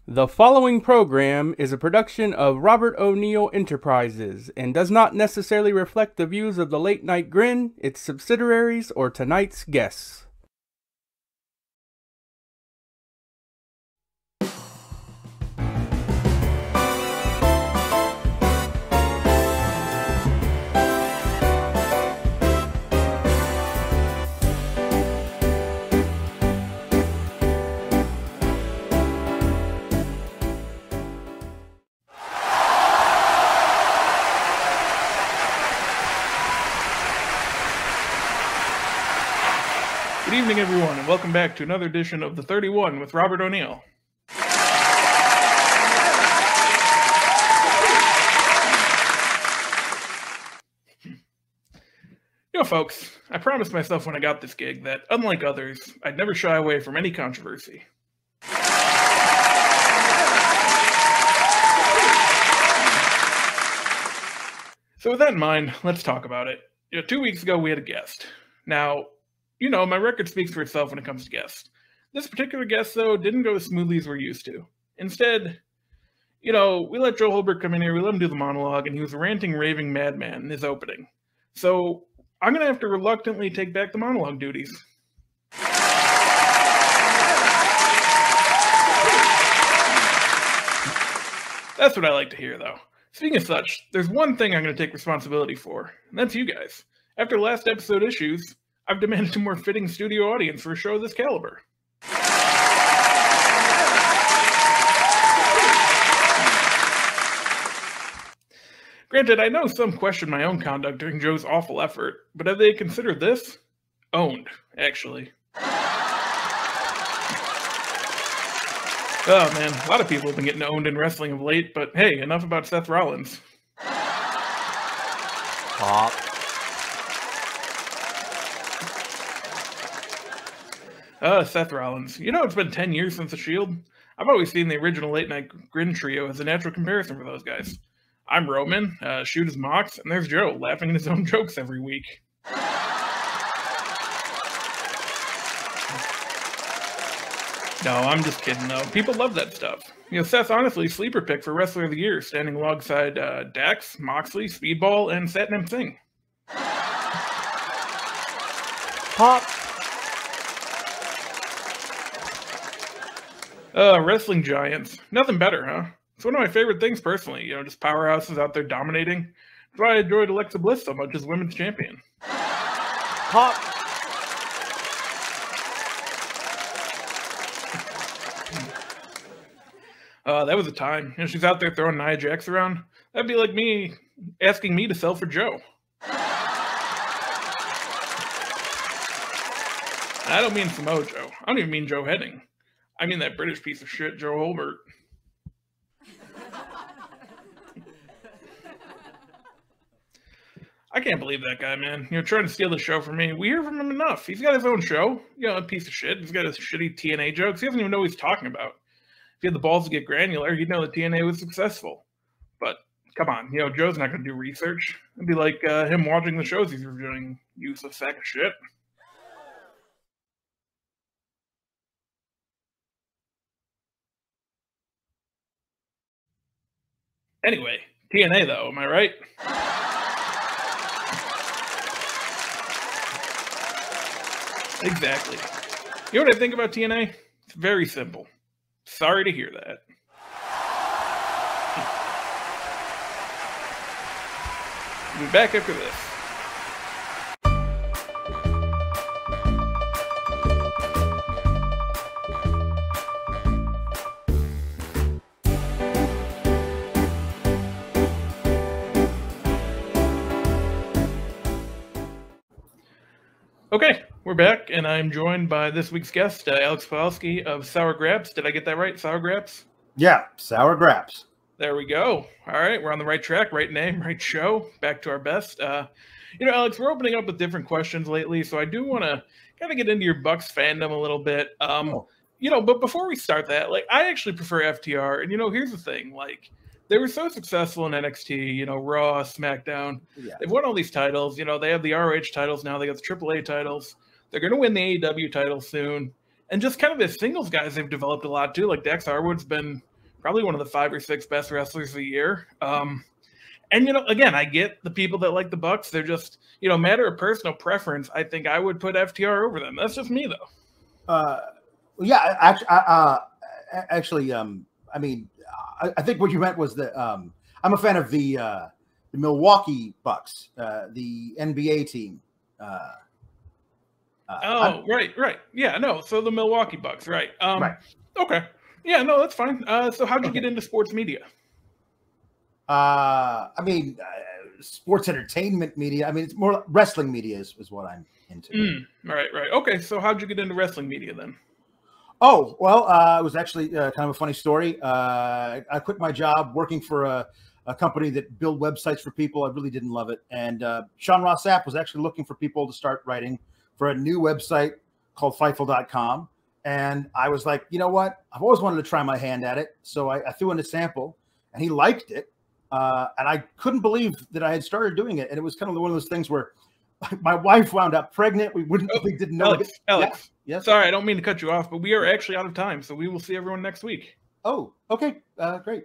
The following program is a production of Robert O'Neill Enterprises and does not necessarily reflect the views of the Late Night Grin, its subsidiaries, or tonight's guests. Good evening, everyone, and welcome back to another edition of The 31 with Robert O'Neill. You know, folks, I promised myself when I got this gig that, unlike others, I'd never shy away from any controversy. So with that in mind, let's talk about it. 2 weeks ago, we had a guest. Now, you know, my record speaks for itself when it comes to guests. This particular guest, though, didn't go as smoothly as we're used to. Instead, we let Joe Holbert come in here, we let him do the monologue, and he was a ranting, raving madman in his opening. So, I'm going to have to reluctantly take back the monologue duties. That's what I like to hear, though. Speaking of such, there's one thing I'm going to take responsibility for, and that's you guys. After last episode issues, I've demanded a more fitting studio audience for a show of this caliber. Granted, I know some question my own conduct during Joe's awful effort, but have they considered this? Owned, actually. Oh man, a lot of people have been getting owned in wrestling of late, but hey, enough about Seth Rollins. Pop. Seth Rollins. You know, it's been 10 years since The Shield. I've always seen the original Late Night Grin trio as a natural comparison for those guys. I'm Roman, Shoot is Mox, and there's Joe, laughing at his own jokes every week. No, I'm just kidding, though. People love that stuff. Seth, honestly, sleeper pick for Wrestler of the Year, standing alongside Dax, Moxley, Speedball, and Satnam Singh. Pop. Wrestling giants. Nothing better, huh? It's one of my favorite things, personally. Just powerhouses out there dominating. That's why I enjoyed Alexa Bliss so much as women's champion. Pop. That was a time. She's out there throwing Nia Jax around. That'd be like me asking me to sell for Joe. I don't mean Samoa Joe. I don't even mean Joe Heading. I mean that British piece of shit, Joe Holbert. I can't believe that guy, man. Trying to steal the show from me. We hear from him enough. He's got his own show. A piece of shit. He's got his shitty TNA jokes. He doesn't even know what he's talking about. If he had the balls to get granular, he'd know that TNA was successful. But, come on. Joe's not going to do research. It'd be like him watching the shows he's reviewing. Useless sack of shit. Anyway, TNA, though. Am I right? Exactly. You know what I think about TNA? It's very simple. Sorry to hear that. We'll be back after this. Okay, we're back, and I'm joined by this week's guest, Alex Pawlowski of Sour Graps. Did I get that right? Sour Graps? Yeah, Sour Graps. There we go. All right, we're on the right track, right name, right show. Back to our best. Alex, we're opening up with different questions lately, so I do want to kind of get into your Bucks fandom a little bit. But before we start that, I actually prefer FTR, and here's the thing, they were so successful in NXT, Raw, SmackDown. Yeah. They've won all these titles. They have the ROH titles now. They got the AAA titles. They're going to win the AEW title soon. And just kind of as singles guys, they've developed a lot too. Like Dax Harwood's been probably one of the 5 or 6 best wrestlers of the year. And, again, I get the people that like the Bucks. They're just, matter of personal preference. I think I would put FTR over them. That's just me, though. Yeah, actually, I mean, I think what you meant was that I'm a fan of the Milwaukee Bucks, the NBA team. Right. Yeah, no. So the Milwaukee Bucks, right? Right. Okay. Yeah, no, that's fine. So how'd you get into sports media? I mean, sports entertainment media. I mean, it's more wrestling media is what I'm into. Right. Okay, so how'd you get into wrestling media then? Oh, well, it was actually kind of a funny story. I quit my job working for a company that built websites for people. I really didn't love it. And Sean Ross Sapp was actually looking for people to start writing for a new website called Fightful.com. And I was like, you know what? I've always wanted to try my hand at it. So I threw in a sample, and he liked it. And I couldn't believe that I had started doing it. And it was kind of one of those things where my wife wound up pregnant. We didn't know. Alex. Yeah. Yes. Sorry, I don't mean to cut you off, but we are actually out of time. So we will see everyone next week. Oh, okay. Great.